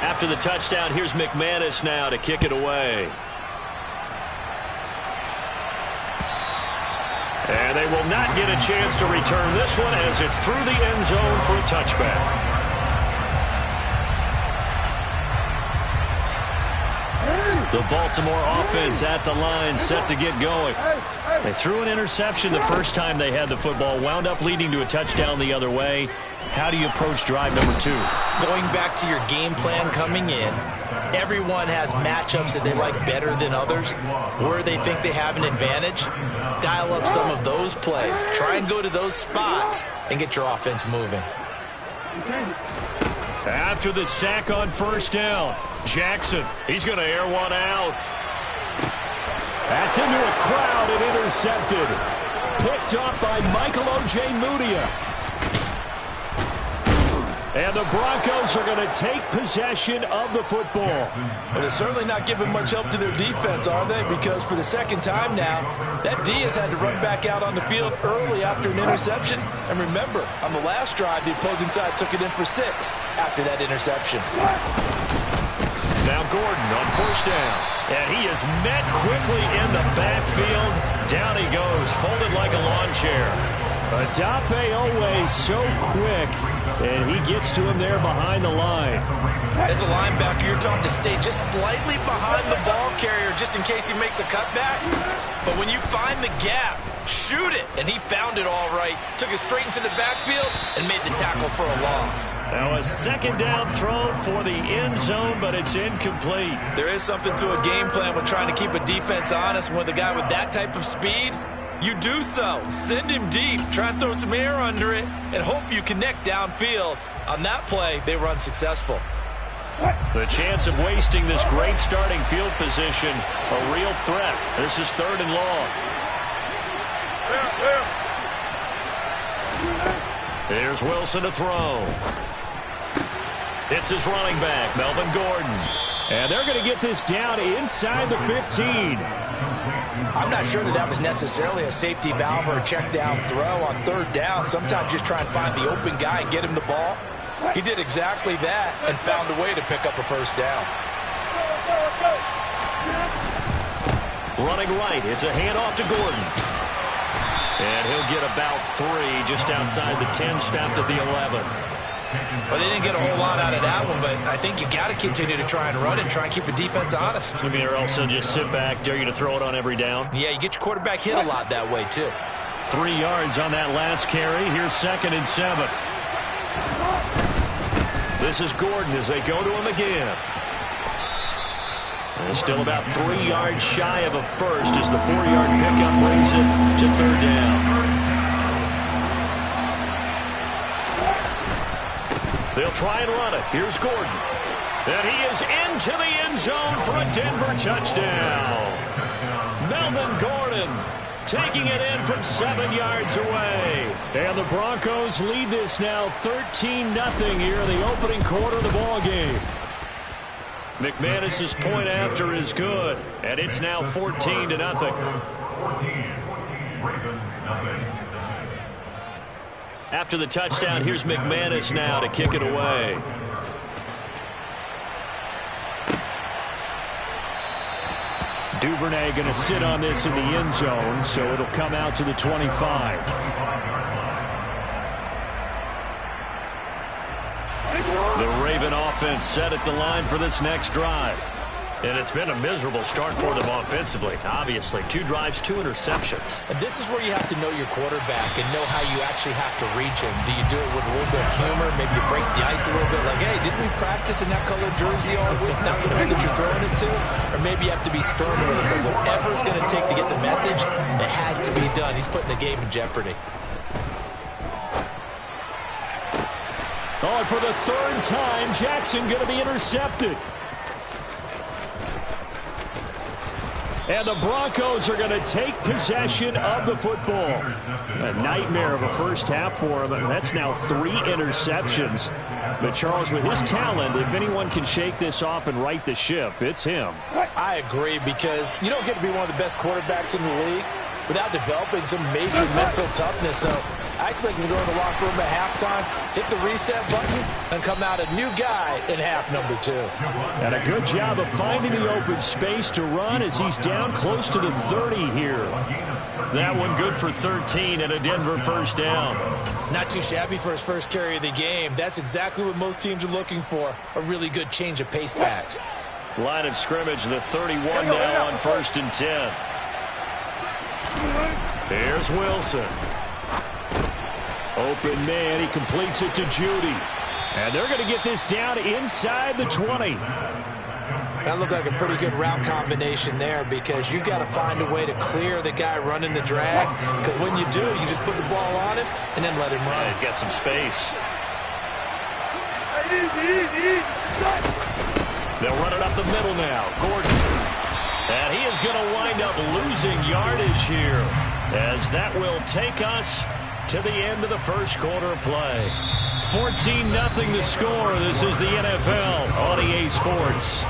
After the touchdown, here's McManus now to kick it away. And they will not get a chance to return this one as it's through the end zone for a touchback. The Baltimore offense at the line, set to get going. They threw an interception the first time they had the football, wound up leading to a touchdown the other way. How do you approach drive number 2? Going back to your game plan coming in, everyone has matchups that they like better than others, where they think they have an advantage. Dial up some of those plays. Try and go to those spots and get your offense moving. After the sack on first down, Jackson, he's going to air one out. That's into a crowd and intercepted. Picked up by Michael Ojemudia. And the Broncos are going to take possession of the football. Well, they're certainly not giving much help to their defense, are they? Because for the second time now, that D has had to run back out on the field early after an interception. And remember, on the last drive, the opposing side took it in for 6 after that interception. Now Gordon on first down. And he is met quickly in the backfield. Down he goes, folded like a lawn chair. Odafe always so quick, and he gets to him there behind the line. As a linebacker, you're taught to stay just slightly behind the ball carrier just in case he makes a cutback. But when you find the gap, shoot it. And he found it all right. Took it straight into the backfield and made the tackle for a loss. Now a second down throw for the end zone, but it's incomplete. There is something to a game plan with trying to keep a defense honest. With a guy with that type of speed, you do so. Send him deep. Try and throw some air under it and hope you connect downfield. On that play, they were unsuccessful. The chance of wasting this great starting field position, a real threat. This is 3rd and long. Here's Wilson to throw. It's his running back, Melvin Gordon. And they're going to get this down inside the 15. I'm not sure that was necessarily a safety valve or a check down throw on 3rd down. Sometimes just try and find the open guy and get him the ball. He did exactly that and found a way to pick up a first down. Running right, it's a handoff to Gordon. And he'll get about 3 just outside the 10, stopped at the 11. Well, they didn't get a whole lot out of that one, but I think you got to continue to try and run and try and keep the defense honest. I mean, or else they'll just sit back, dare you to throw it on every down. Yeah, you get your quarterback hit a lot that way, too. 3 yards on that last carry. Here's 2nd and 7. This is Gordon as they go to him again. And still about 3 yards shy of a first as the 4-yard pickup brings it to 3rd down. They'll try and run it. Here's Gordon. And he is into the end zone for a Denver touchdown. Melvin Gordon taking it in from 7 yards away. And the Broncos lead this now 13-0 here in the opening quarter of the ball game. McManus's point after is good, and it's now 14-0. After the touchdown, here's McManus now to kick it away. Duvernay going to sit on this in the end zone, so it'll come out to the 25. The Raven offense set at the line for this next drive. And it's been a miserable start for them offensively, obviously. 2 drives, 2 interceptions. And this is where you have to know your quarterback and know how you actually have to reach him. Do you do it with a little bit of humor? Maybe you break the ice a little bit like, hey, didn't we practice in that color jersey all week? Not the one that you're throwing it to? Or maybe you have to be stern with him. But whatever it's going to take to get the message, it has to be done. He's putting the game in jeopardy. Oh, and for the 3rd time, Jackson going to be intercepted. And the Broncos are going to take possession of the football. A nightmare of a first half for him, and that's now 3 interceptions. But Charles, with his talent, if anyone can shake this off and right the ship, it's him. I agree, because you don't get to be one of the best quarterbacks in the league without developing some major mental toughness. So I expect him to go in the locker room at halftime, hit the reset button, and come out a new guy in half number 2. And a good job of finding the open space to run as he's down close to the 30 here. That one good for 13 and a Denver first down. Not too shabby for his first carry of the game. That's exactly what most teams are looking for, a really good change of pace back. Line of scrimmage, the 31 now on 1st and 10. Here's Wilson. Open man, he completes it to Judy. And they're going to get this down inside the 20. That looked like a pretty good route combination there because you've got to find a way to clear the guy running the drag, because when you do, you just put the ball on him and then let him run. Yeah, he's got some space. They'll run it up the middle now. Gordon. And he is going to wind up losing yardage here, as that will take us to the end of the first quarter of play. 14-0 the score. This is the NFL on EA Sports.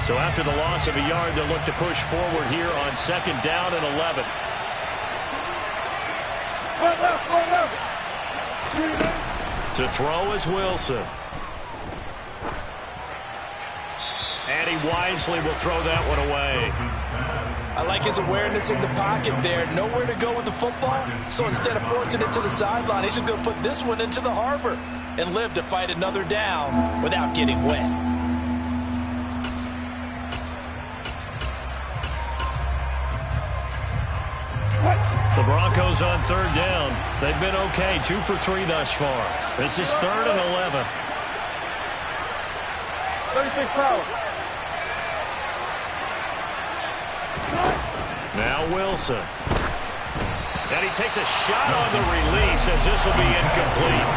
So after the loss of a yard, they'll look to push forward here on 2nd down and 11. To throw is Wilson. And he wisely will throw that one away. I like his awareness in the pocket there. Nowhere to go with the football. So instead of forcing it to the sideline, he's just going to put this one into the harbor and live to fight another down without getting wet. The Broncos on 3rd down. They've been okay, 2 for 3 thus far. This is 3rd and 11. 36 power. Now Wilson. And he takes a shot on the release as this will be incomplete.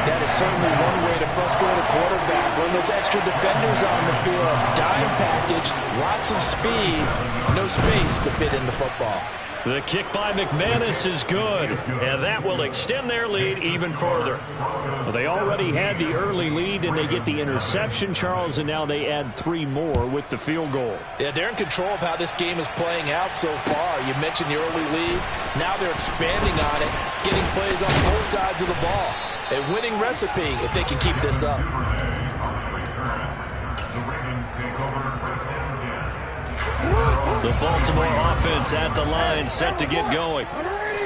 That is certainly one way to frustrate a quarterback when there's extra defenders on the field. Dime package, lots of speed, no space to fit in the football. The kick by McManus is good, and that will extend their lead even further. Well, they already had the early lead, and they get the interception, Charles, and now they add 3 more with the field goal. Yeah, they're in control of how this game is playing out so far. You mentioned the early lead. Now they're expanding on it, getting plays on both sides of the ball. A winning recipe if they can keep this up. The Baltimore offense at the line, set to get going.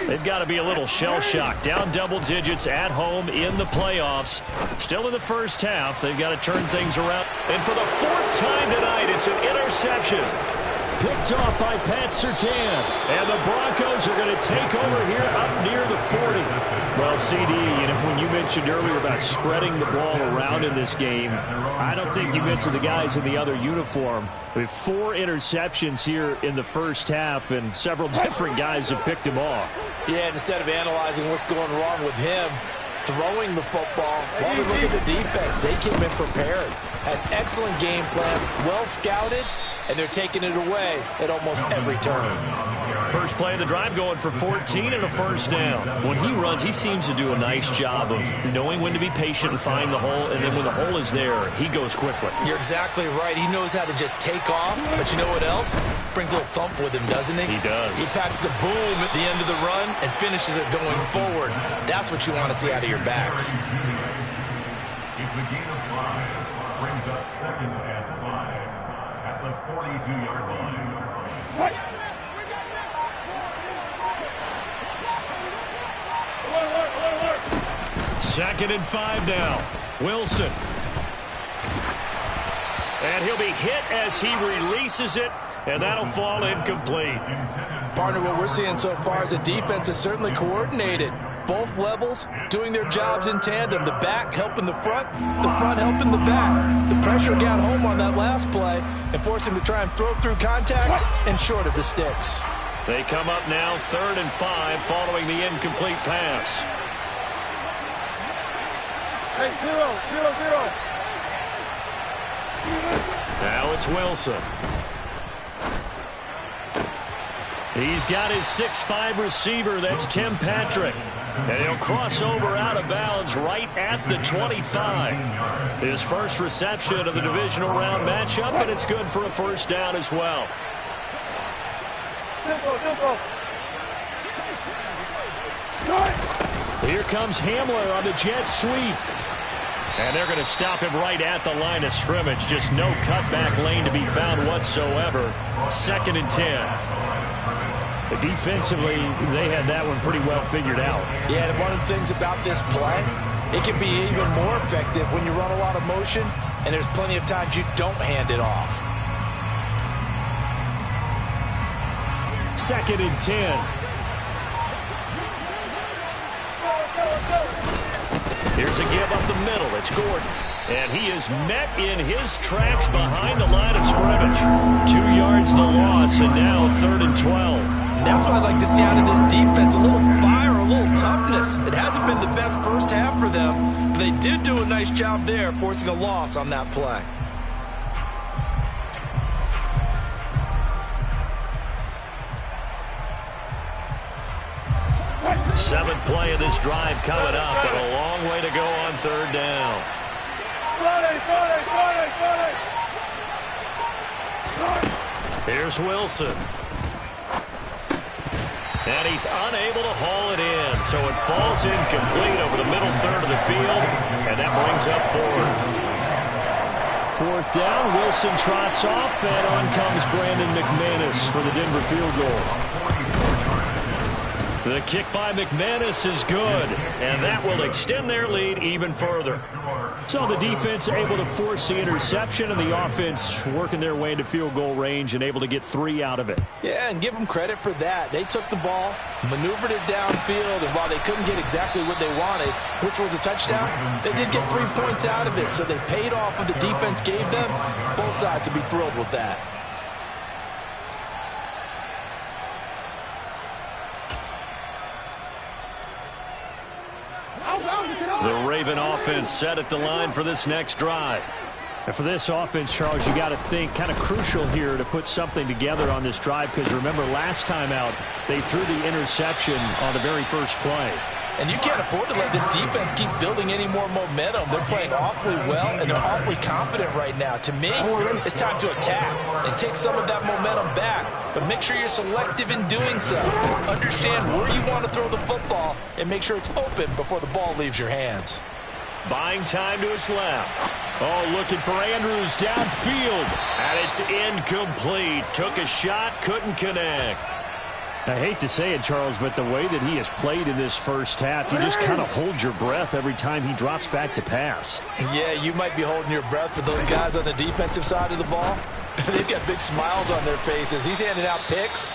They've got to be a little shell-shocked. Down double digits at home in the playoffs. Still in the first half. They've got to turn things around. And for the 4th time tonight, it's an interception. Picked off by Pat Surtain. And the Broncos are going to take over here up near the 40. Well, CD, when you mentioned earlier about spreading the ball around in this game, I don't think you mentioned the guys in the other uniform. We have 4 interceptions here in the first half, and several different guys have picked him off. Yeah, and instead of analyzing what's going wrong with him, throwing the football, while we look at the defense, they came in prepared. Had excellent game plan, well scouted, and they're taking it away at almost every turn. First play of the drive going for 14 and a first down. When he runs, he seems to do a nice job of knowing when to be patient and find the hole, and then when the hole is there, he goes quickly. You're exactly right. He knows how to just take off, but you know what else? Brings a little thump with him, doesn't he? He does. He packs the boom at the end of the run and finishes it going forward. That's what you want to see out of your backs. It's the gain of 5. Brings up 2nd and 5 at the 42-yard line. Second and 5 now. Wilson. And he'll be hit as he releases it, and that'll fall incomplete. Partner, what we're seeing so far is the defense is certainly coordinated. Both levels doing their jobs in tandem. The back helping the front helping the back. The pressure got home on that last play and forced him to try and throw through contact and short of the sticks. They come up now 3rd and 5 following the incomplete pass. Hey, 0, 0, 0. Now it's Wilson. He's got his 6'5" receiver. That's Tim Patrick. And he'll cross over out of bounds right at the 25. His first reception of the divisional round matchup, and it's good for a first down as well. Here comes Hamler on the jet sweep. And they're going to stop him right at the line of scrimmage. Just no cutback lane to be found whatsoever. 2nd and 10. But defensively, they had that one pretty well figured out. Yeah, and one of the things about this play, it can be even more effective when you run a lot of motion, and there's plenty of times you don't hand it off. 2nd and 10. Here's a give up the middle. It's Gordon. And he is met in his tracks behind the line of scrimmage. 2 yards the loss, and now 3rd and 12. And that's what I'd like to see out of this defense. A little fire, a little toughness. It hasn't been the best first half for them, but they did do a nice job there, forcing a loss on that play. Seventh play of this drive coming up, and a long way to go on 3rd down. Here's Wilson. And he's unable to haul it in, so it falls incomplete over the middle third of the field, and that brings up 4th. 4th down, Wilson trots off, and on comes Brandon McManus for the Denver field goal. The kick by McManus is good, and that will extend their lead even further. So the defense able to force the interception, and the offense working their way into field goal range and able to get 3 out of it. Yeah, and give them credit for that. They took the ball, maneuvered it downfield, and while they couldn't get exactly what they wanted, which was a touchdown, they did get 3 points out of it, so they paid off what the defense gave them. Both sides to be thrilled with that. The Raven offense set at the line for this next drive. And for this offense, Charles, you got to think kind of crucial here to put something together on this drive, because remember last time out they threw the interception on the very first play. And you can't afford to let this defense keep building any more momentum. They're playing awfully well, and they're awfully confident right now. To me, it's time to attack and take some of that momentum back. But make sure you're selective in doing so. Understand where you want to throw the football and make sure it's open before the ball leaves your hands. Buying time to his left. Oh, looking for Andrews downfield. And it's incomplete. Took a shot, couldn't connect. I hate to say it, Charles, but the way that he has played in this first half, you just kind of hold your breath every time he drops back to pass. Yeah, you might be holding your breath, but those guys on the defensive side of the ball, they've got big smiles on their faces. He's handing out picks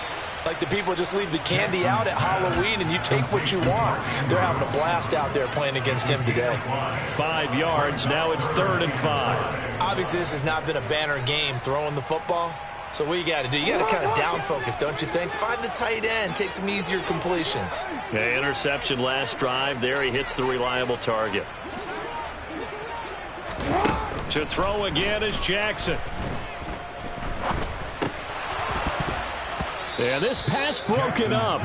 like the people just leave the candy out at Halloween and you take what you want. They're having a blast out there playing against him today. 5 yards. Now it's 3rd and 5. Obviously, this has not been a banner game throwing the football. So what you got to do, you got to kind of down focus, don't you think? Find the tight end, take some easier completions. Yeah, interception last drive. There he hits the reliable target. To throw again is Jackson. And this pass broken up.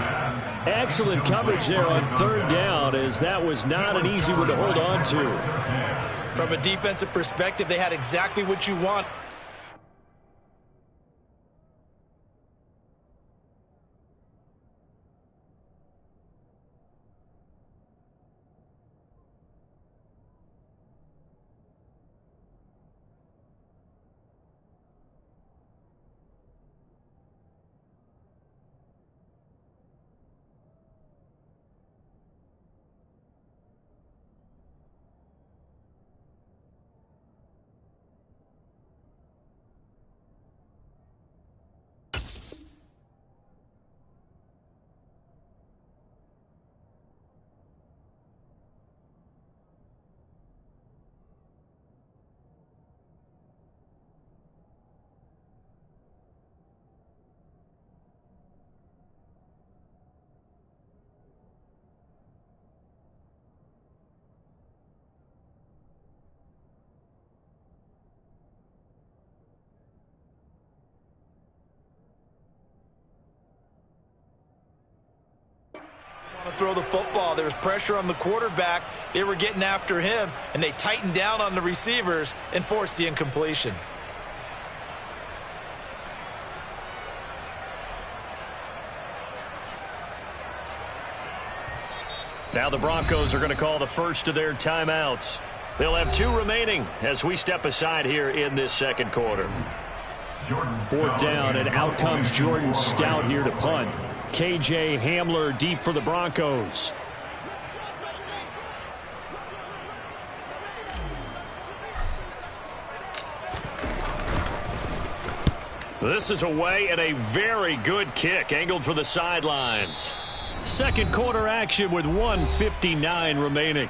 Excellent coverage there on 3rd down, as that was not an easy one to hold on to. From a defensive perspective, they had exactly what you want. throw the football. There was pressure on the quarterback. They were getting after him, and they tightened down on the receivers and forced the incompletion. Now the Broncos are going to call the first of their timeouts. They'll have 2 remaining as we step aside here in this second quarter. 4th down, and out comes Jordan Stout here to punt. KJ Hamler deep for the Broncos. This is away, and a very good kick angled for the sidelines. Second quarter action with 1:59 remaining.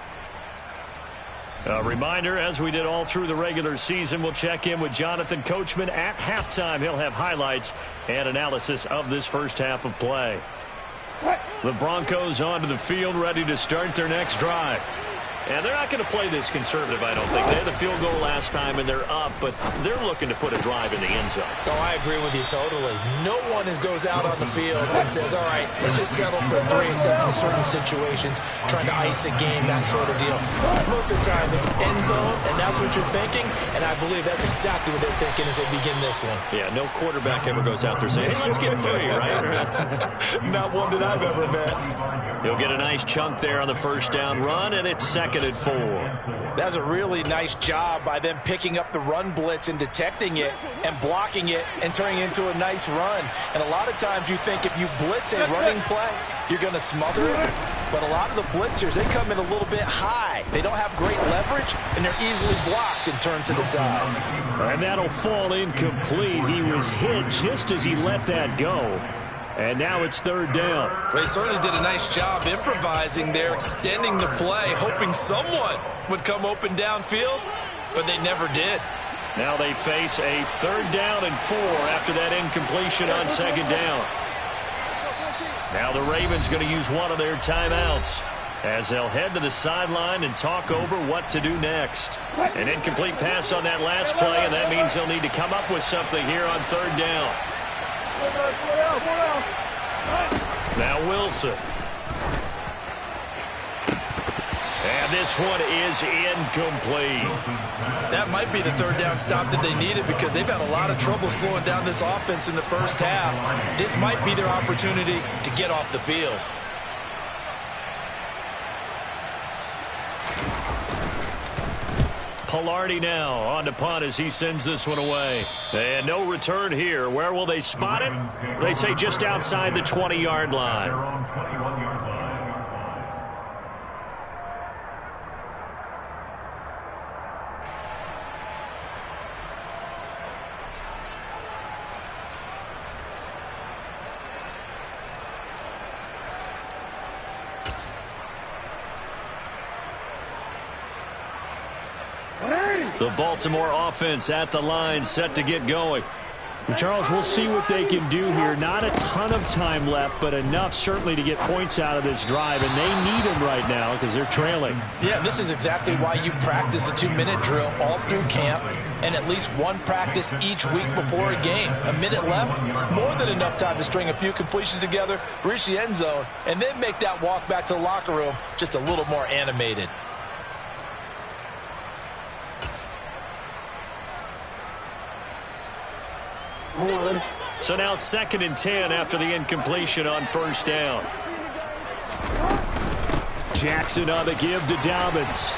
A reminder, as we did all through the regular season, we'll check in with Jonathan Coachman at halftime. He'll have highlights and analysis of this first half of play. The Broncos onto the field, ready to start their next drive. And they're not going to play this conservative, I don't think. They had the field goal last time, and they're up, but they're looking to put a drive in the end zone. Oh, I agree with you totally. No one goes out on the field and says, all right, let's just settle for 3, except in certain situations, trying to ice a game, that sort of deal. Most of the time, it's end zone, and that's what you're thinking, and I believe that's exactly what they're thinking as they begin this one. Yeah, no quarterback ever goes out there saying, hey, let's get 3, right? Not one that I've ever met. He'll get a nice chunk there on the first down run, and it's 2nd and 4. That's a really nice job by them picking up the run blitz and detecting it and blocking it and turning it into a nice run. And a lot of times you think if you blitz a running play, you're going to smother it. But a lot of the blitzers, they come in a little bit high. They don't have great leverage, and they're easily blocked and turned to the side. And that'll fall incomplete. He was hit just as he let that go. And now it's 3rd down. They certainly did a nice job improvising there, extending the play, hoping someone would come open downfield, but they never did. Now they face a 3rd down and 4 after that incompletion on 2nd down. Now the Ravens going to use one of their timeouts as they'll head to the sideline and talk over what to do next. An incomplete pass on that last play, and that means they'll need to come up with something here on 3rd down. Now Wilson. And this one is incomplete. That might be the 3rd down stop that they needed because they've had a lot of trouble slowing down this offense in the first half. This might be their opportunity to get off the field. Pilardi now on to punt as he sends this one away. And no return here. Where will they spot it? They say just outside the 20-yard line. Their own 21-yard line. The Baltimore offense at the line, set to get going. Charles, we'll see what they can do here. Not a ton of time left, but enough certainly to get points out of this drive, and they need them right now because they're trailing. Yeah, this is exactly why you practice a 2-minute drill all through camp and at least one practice each week before a game. A minute left, more than enough time to string a few completions together, reach the end zone, and then make that walk back to the locker room just a little more animated. So now 2nd and 10 after the incompletion on 1st down. Jackson on the give to Dobbins.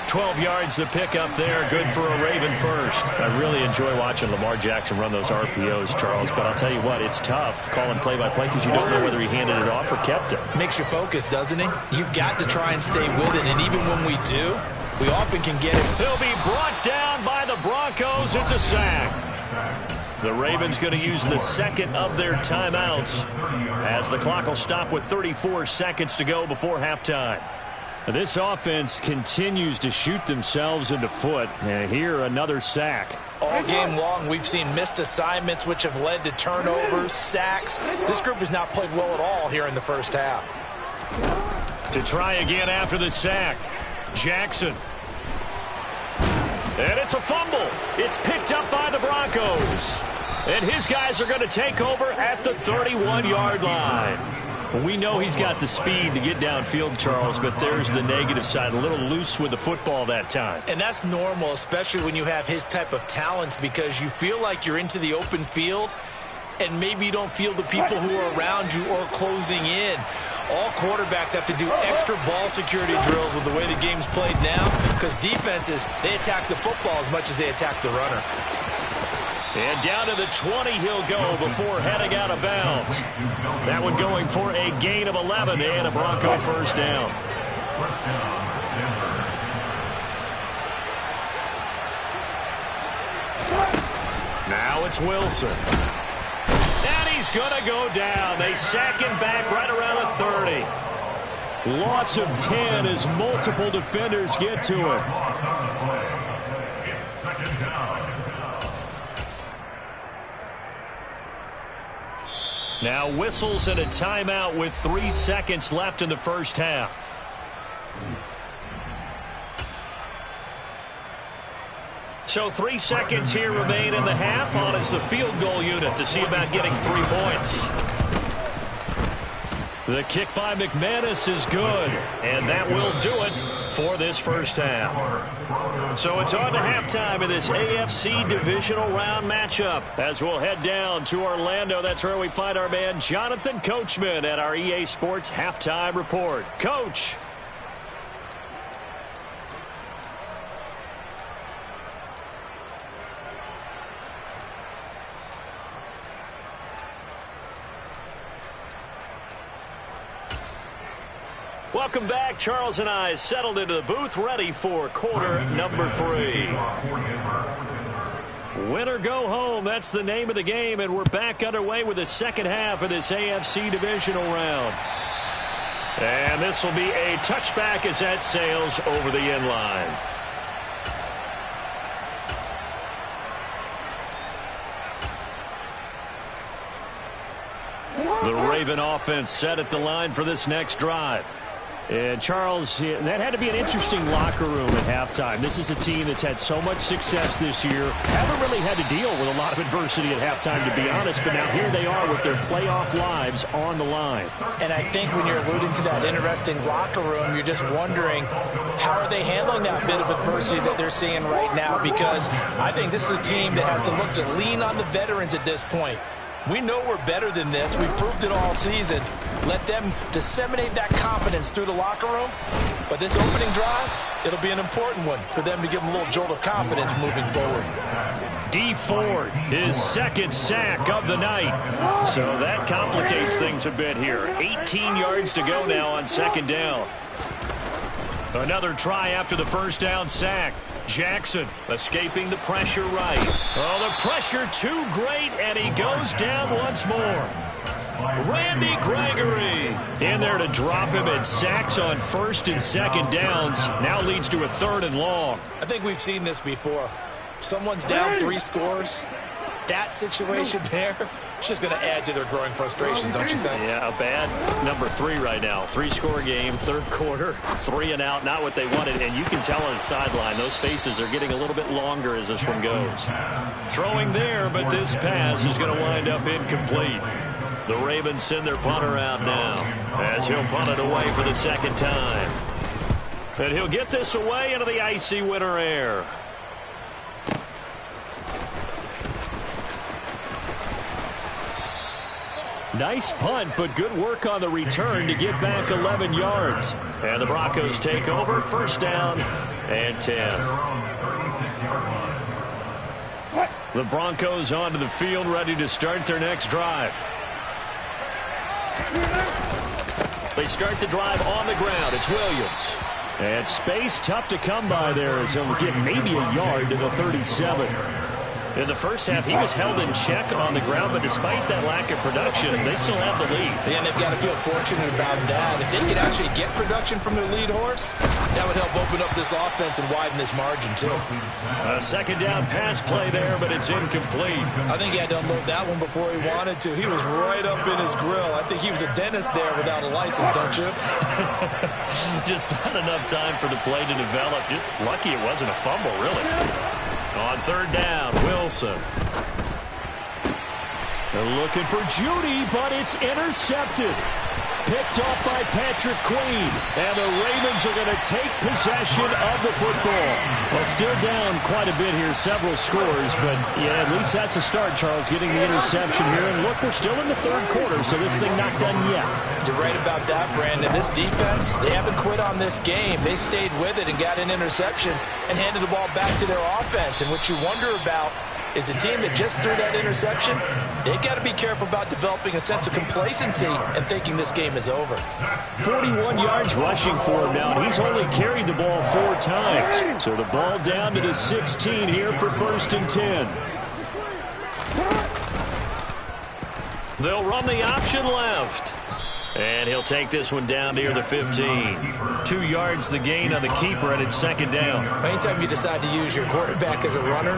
12 yards the pickup there. Good for a Raven first. I really enjoy watching Lamar Jackson run those RPOs, Charles, but I'll tell you what, it's tough calling play-by-play because you don't know whether he handed it off or kept it. Makes you focus, doesn't it? You've got to try and stay with it, and even when we do, we often can get it. He'll be brought down by the Broncos. It's a sack. The Ravens going to use the 2nd of their timeouts as the clock will stop with 34 seconds to go before halftime. This offense continues to shoot themselves in the foot. And here, another sack. All game long, we've seen missed assignments, which have led to turnovers, sacks. This group has not played well at all here in the first half. To try again after the sack, Jackson. And it's a fumble. It's picked up by the Broncos. And his guys are going to take over at the 31-yard line. We know he's got the speed to get downfield, Charles, but there's the negative side. A little loose with the football that time. And that's normal, especially when you have his type of talents, because you feel like you're into the open field and maybe you don't feel the people who are around you or closing in. All quarterbacks have to do extra ball security drills with the way the game's played now, because defenses, they attack the football as much as they attack the runner. And down to the 20 he'll go before heading out of bounds. That one going for a gain of 11 and a Bronco first down. Now it's Wilson. And he's going to go down. They sack him back right around the 30. Loss of 10 as multiple defenders get to him. Now whistles and a timeout with 3 seconds left in the first half. So 3 seconds here remain in the half. On is the field goal unit to see about getting 3 points. The kick by McManus is good, and that will do it for this first half. So it's on to halftime in this AFC divisional round matchup as we'll head down to Orlando. That's where we find our man Jonathan Coachman at our EA Sports Halftime Report. Coach. Welcome back. Charles and I settled into the booth, ready for quarter number 3. Win or go home, that's the name of the game, and we're back underway with the second half of this AFC divisional round. And this will be a touchback as that sails over the end line. The Raven offense set at the line for this next drive. And, Charles, that had to be an interesting locker room at halftime. This is a team that's had so much success this year. Haven't really had to deal with a lot of adversity at halftime, to be honest. But now here they are with their playoff lives on the line. And I think when you're alluding to that interesting locker room, you're just wondering, how are they handling that bit of adversity that they're seeing right now? Because I think this is a team that has to look to lean on the veterans at this point. We know we're better than this. We've proved it all season. Let them disseminate that confidence through the locker room. But this opening drive, it'll be an important one for them to give them a little jolt of confidence moving forward. D Ford, his second sack of the night. So that complicates things a bit here. 18 yards to go now on second down. Another try after the first down sack. Jackson escaping the pressure right. Oh, the pressure too great, and he goes down once more. Randy Gregory in there to drop him, and sacks on first and second downs. Now leads to a third and long. I think we've seen this before. Someone's down 3 scores. That situation there, it's just going to add to their growing frustrations, don't you think? Yeah, a bad number 3 right now. 3-score game, third quarter, 3 and out, not what they wanted. And you can tell on the sideline, those faces are getting a little bit longer as this one goes. Throwing there, but this pass is going to wind up incomplete. The Ravens send their punter out now as he'll punt it away for the second time. And he'll get this away into the icy winter air. Nice punt, but good work on the return to get back 11 yards. And the Broncos take over, first down and 10. The Broncos onto the field, ready to start their next drive. They start the drive on the ground. It's Williams. And space tough to come by there as he'll get maybe a yard to the 37. In the first half, he was held in check on the ground, but despite that lack of production, they still have the lead. And they've got to feel fortunate about that. If they could actually get production from their lead horse, that would help open up this offense and widen this margin, too. A second down pass play there, but it's incomplete. I think he had to unload that one before he wanted to. He was right up in his grill. I think he was a dentist there without a license, don't you? Just not enough time for the play to develop. Just lucky it wasn't a fumble, really. On third down, Wilson. They're looking for Judy, but it's intercepted. picked off by Patrick Queen. And the Ravens are going to take possession of the football. Well, still down quite a bit here, several scores. But, yeah, at least that's a start, Charles, getting the interception here. And, look, we're still in the third quarter, so this thing not done yet. You're right about that, Brandon. This defense, they haven't quit on this game. They stayed with it and got an interception and handed the ball back to their offense. And what you wonder about is a team that just threw that interception, they've got to be careful about developing a sense of complacency and thinking this game is over. 41 yards rushing for him now, and he's only carried the ball 4 times. So the ball down to the 16 here for 1st and 10. They'll run the option left. And he'll take this one down near the 15. 2 yards the gain on the keeper, and it's 2nd down. Anytime you decide to use your quarterback as a runner,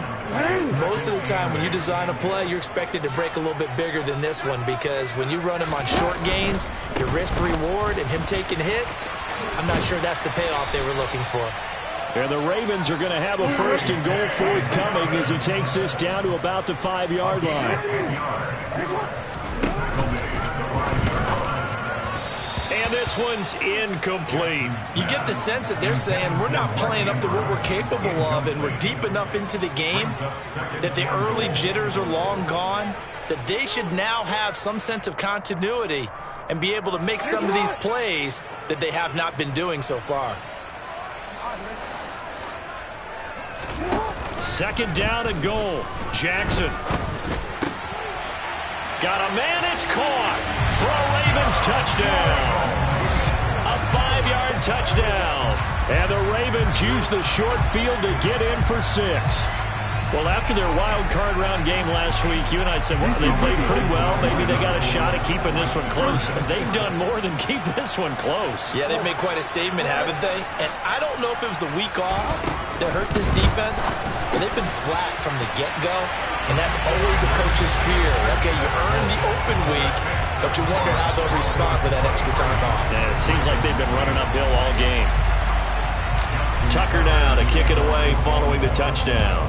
most of the time when you design a play, you're expected to break a little bit bigger than this one, because when you run him on short gains, your risk-reward and him taking hits, I'm not sure that's the payoff they were looking for. And the Ravens are going to have a 1st and goal forthcoming as he takes this down to about the 5-yard line. And this one's incomplete. You get the sense that they're saying we're not playing up to what we're capable of, and we're deep enough into the game that the early jitters are long gone, that they should now have some sense of continuity and be able to make some of these plays that they have not been doing so far. 2nd down and goal. Jackson. Got a man, it's caught for a Ravens touchdown. A 5-yard touchdown. And the Ravens use the short field to get in for 6. Well, after their wild card round game last week, you and I said, well, they played pretty well. Maybe they got a shot at keeping this one close. They've done more than keep this one close. Yeah, they've made quite a statement, haven't they? And I don't know if it was the week off that hurt this defense, but they've been flat from the get-go, and that's always a coach's fear. Okay, you earn the open week, but you wonder how they'll respond with that extra time off. Yeah, it seems like they've been running uphill all game. Tucker now to kick it away following the touchdown.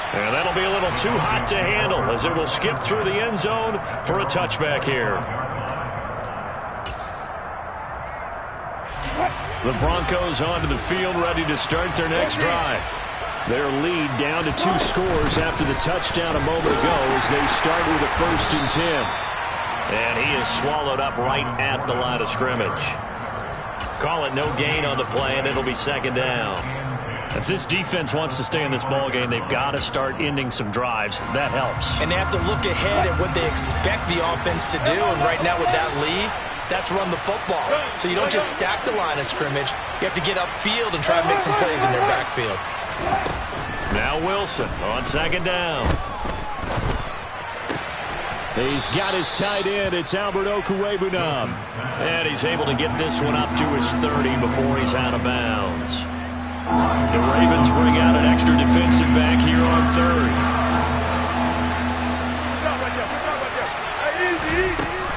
And that'll be a little too hot to handle as it will skip through the end zone for a touchback here. The Broncos onto the field ready to start their next drive. Their lead down to 2 scores after the touchdown a moment ago as they start with a 1st and 10. And he is swallowed up right at the line of scrimmage. Call it no gain on the play, and it'll be 2nd down. If this defense wants to stay in this ballgame, they've got to start ending some drives. That helps. And they have to look ahead at what they expect the offense to do. And right now with that lead, that's run the football. So you don't just stack the line of scrimmage. You have to get upfield and try and make some plays in their backfield. Now Wilson on 2nd down. He's got his tight end. It's Albert Okwuegbunam. And he's able to get this one up to his 30 before he's out of bounds. The Ravens bring out an extra defensive back here on 3rd.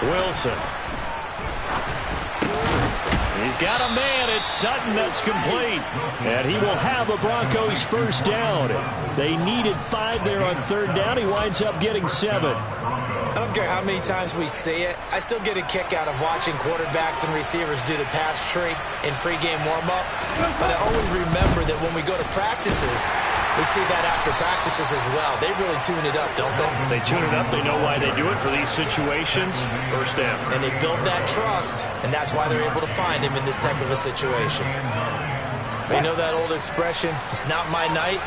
Wilson. He's got a man. It's Sutton. That's complete. And he will have a Broncos 1st down. They needed 5 there on 3rd down. He winds up getting 7. I don't care how many times we say it, I still get a kick out of watching quarterbacks and receivers do the pass tree in pregame warm-up. But I always remember that when we go to practices, we see that after practices as well. They really tune it up, don't they? They tune it up. They know why they do it for these situations. 1st down. And they build that trust, and that's why they're able to find him in this type of a situation. You know that old expression, it's not my night?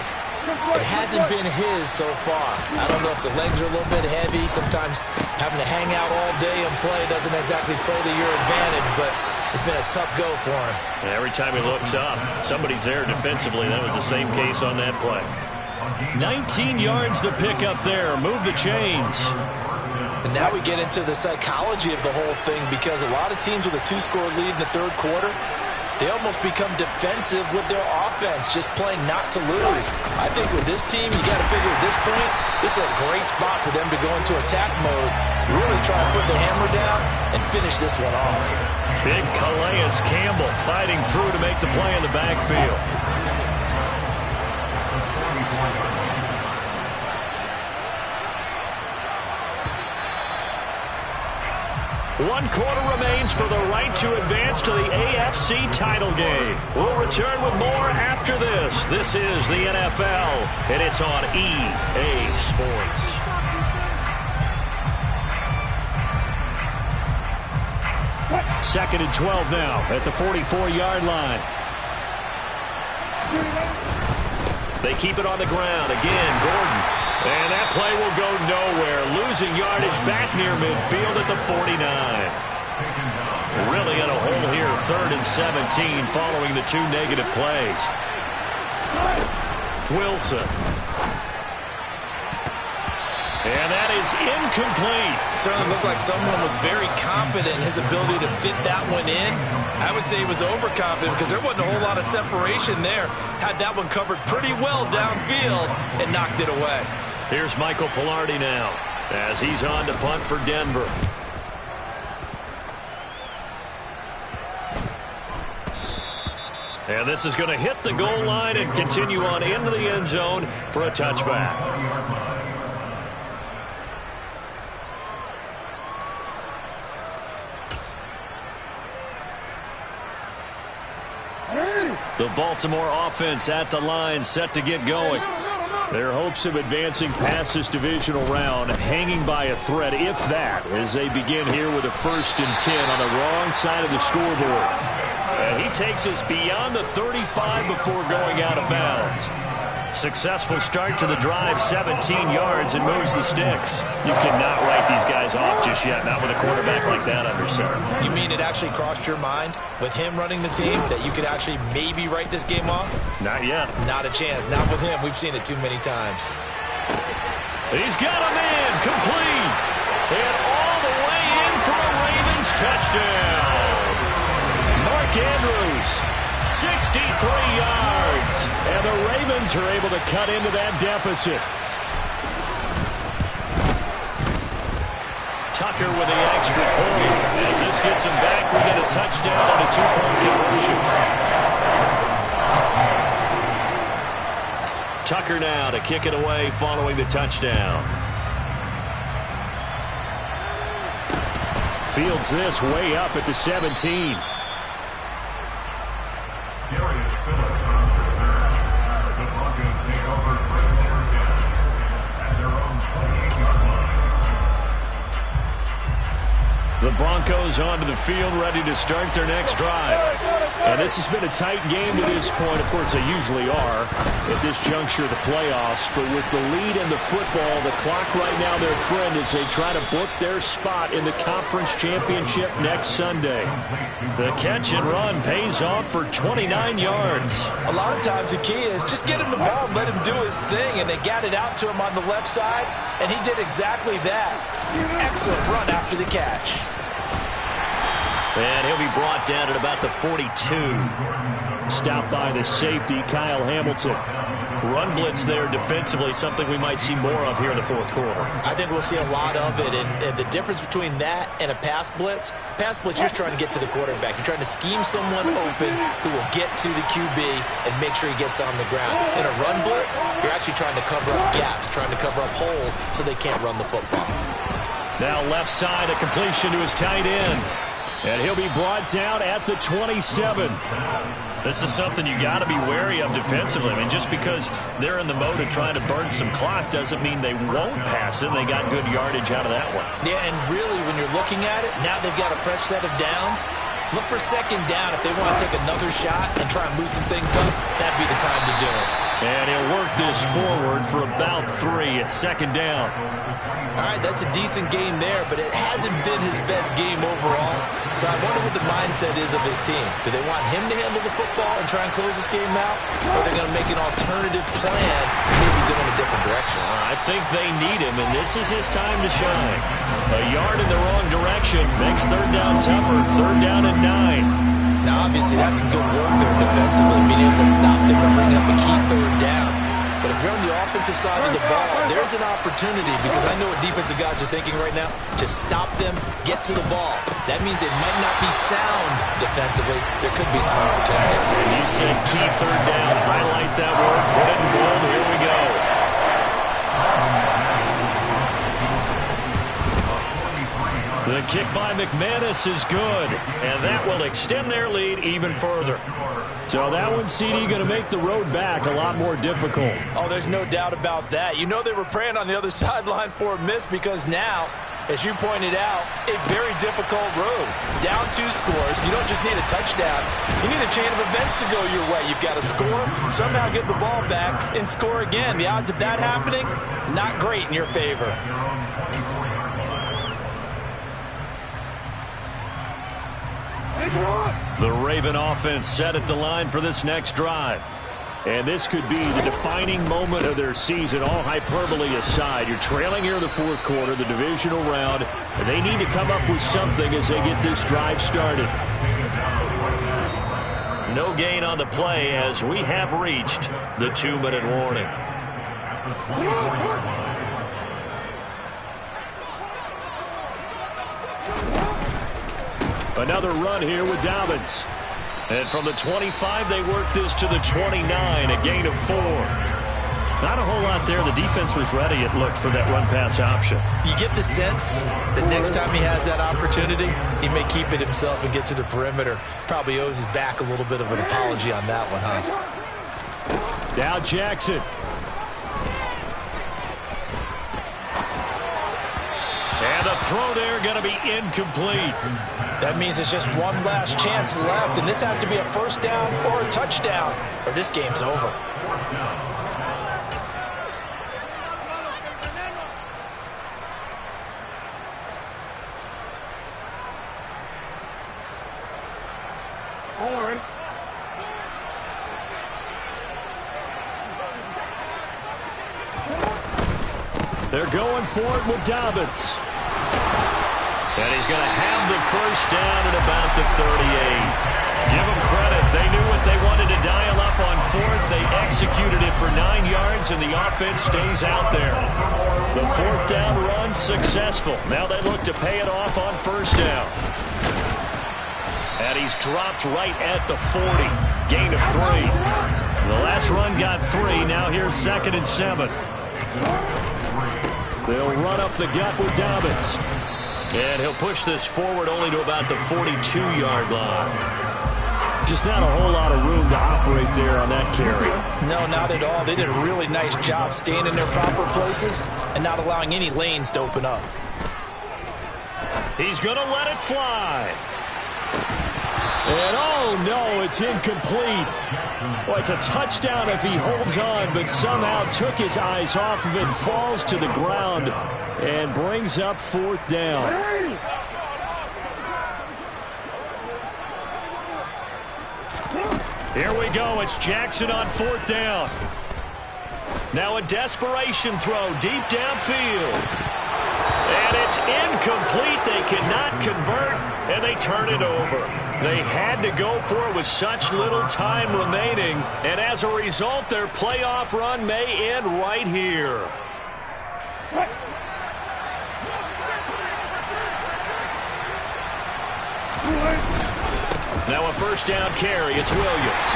It hasn't been his so far. I don't know if the legs are a little bit heavy. Sometimes having to hang out all day and play doesn't exactly play to your advantage, but it's been a tough go for him. And every time he looks up, somebody's there defensively. That was the same case on that play. 19 yards the pick up there. Move the chains. And now we get into the psychology of the whole thing, because a lot of teams with a 2-score lead in the 3rd quarter, they almost become defensive with their offense, just playing not to lose. I think with this team, you got to figure at this point, this is a great spot for them to go into attack mode, really try to put the hammer down and finish this one off. Big Calais Campbell fighting through to make the play in the backfield. 1 quarter remains for the right to advance to the AFC title game. We'll return with more after this. This is the NFL, and it's on EA Sports. Second and 12 now at the 44-yard line. They keep it on the ground. Again, Gordon. And that play will go nowhere. Losing yardage back near midfield at the 49. Really in a hole here. 3rd and 17 following the 2 negative plays. Wilson. And that is incomplete. Certainly looked like someone was very confident in his ability to fit that one in. I would say he was overconfident because there wasn't a whole lot of separation there. Had that one covered pretty well downfield and knocked it away. Here's Michael Pilardi now as he's on to punt for Denver. And this is going to hit the goal line and continue on into the end zone for a touchback. The Baltimore offense at the line, set to get going. Their hopes of advancing past this divisional round hanging by a thread, if that, as they begin here with a 1st and 10 on the wrong side of the scoreboard. And he takes us beyond the 35 before going out of bounds. Successful start to the drive, 17 yards, and moves the sticks. You cannot write these guys off just yet, not with a quarterback like that under center. You mean it actually crossed your mind with him running the team that you could actually maybe write this game off? Not yet. Not a chance. Not with him. We've seen it too many times. He's got him in, complete. And all the way in for a Ravens touchdown. Mark Andrews, 63 yards. And the Ravens are able to cut into that deficit. Tucker with the extra point. As this gets him back, we get a touchdown and a 2-point conversion. Tucker now to kick it away following the touchdown. Fields this way up at the 17. The Broncos take over first and 10 at their own 28-yard line. The Broncos onto the field, ready to start their next drive. And this has been a tight game to this point. Of course, they usually are at this juncture of the playoffs. But with the lead in the football, the clock right now their friend as they try to book their spot in the conference championship next Sunday. The catch and run pays off for 29 yards. A lot of times the key is just get him the ball and let him do his thing, and they got it out to him on the left side, and he did exactly that. Excellent run after the catch. And he'll be brought down at about the 42. Stopped by the safety, Kyle Hamilton. Run blitz there defensively, something we might see more of here in the 4th quarter. I think we'll see a lot of it, and the difference between that and a pass blitz, you're trying to get to the quarterback. You're trying to scheme someone open who will get to the QB and make sure he gets on the ground. In a run blitz, you're actually trying to cover up gaps, trying to cover up holes so they can't run the football. Now left side, a completion to his tight end. And he'll be brought down at the 27. This is something you got to be wary of defensively. I mean, just because they're in the mode of trying to burn some clock doesn't mean they won't pass it. They got good yardage out of that one. Yeah, and really, when you're looking at it, now they've got a fresh set of downs. Look for 2nd down. If they want to take another shot and try and loosen things up, that'd be the time to do it. And he'll work this forward for about 3 at 2nd down. All right, that's a decent game there, but it hasn't been his best game overall. So I wonder what the mindset is of his team. Do they want him to handle the football and try and close this game out? Or are they going to make an alternative plan and maybe go in a different direction? I think they need him, and this is his time to shine. A yard in the wrong direction makes 3rd down tougher. 3rd down and 9. Now, obviously, that's some good work there defensively, being able to stop them and bring up a key 3rd down. But if you're on the offensive side of the ball, there's an opportunity, because I know what defensive guys are thinking right now. Just stop them, get to the ball. That means it might not be sound defensively. There could be some opportunities. You said key 3rd down. Highlight that word. Put it in bold. Here we go. The kick by McManus is good, and that will extend their lead even further. So that one, CD, going to make the road back a lot more difficult. Oh, there's no doubt about that. You know they were praying on the other sideline for a miss because now, as you pointed out, a very difficult road. Down 2 scores. You don't just need a touchdown. You need a chain of events to go your way. You've got to score, somehow get the ball back, and score again. The odds of that happening, not great in your favor. The Raven offense set at the line for this next drive. And this could be the defining moment of their season, all hyperbole aside. You're trailing here in the fourth quarter, the divisional round, and they need to come up with something as they get this drive started. No gain on the play as we have reached the 2-minute warning. Another run here with Dobbins. And from the 25, they work this to the 29, a gain of 4. Not a whole lot there. The defense was ready, it looked, for that run-pass option. You get the sense that next time he has that opportunity, he may keep it himself and get to the perimeter. Probably owes his back a little bit of an apology on that one, huh? Now Jackson. And the throw there going to be incomplete. That means it's just one last chance left, and this has to be a first down or a touchdown, or this game's over. They're going for it with Dobbins. And he's going to have the first down at about the 38. Give them credit. They knew what they wanted to dial up on fourth. They executed it for 9 yards, and the offense stays out there. The fourth down run successful. Now they look to pay it off on first down. And he's dropped right at the 40. Gain of 3. The last run got 3. Now here's 2nd and 7. They'll run up the gut with Dobbins. And he'll push this forward only to about the 42-yard line. Just not a whole lot of room to operate there on that carry. No, not at all. They did a really nice job staying in their proper places and not allowing any lanes to open up. He's going to let it fly. And oh no, it's incomplete. Well, it's a touchdown if he holds on, but somehow took his eyes off of it, falls to the ground, and brings up fourth down. Here we go. It's Jackson on fourth down. Now a desperation throw deep downfield. And it's incomplete. They cannot convert, and they turn it over. They had to go for it with such little time remaining, and as a result, their playoff run may end right here. Now a first down carry. It's Williams.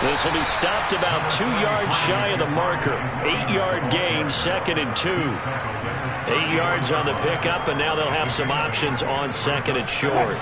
This will be stopped about 2 yards shy of the marker. 8-yard gain, 2nd and 2. 8 yards on the pickup, and now they'll have some options on 2nd and short.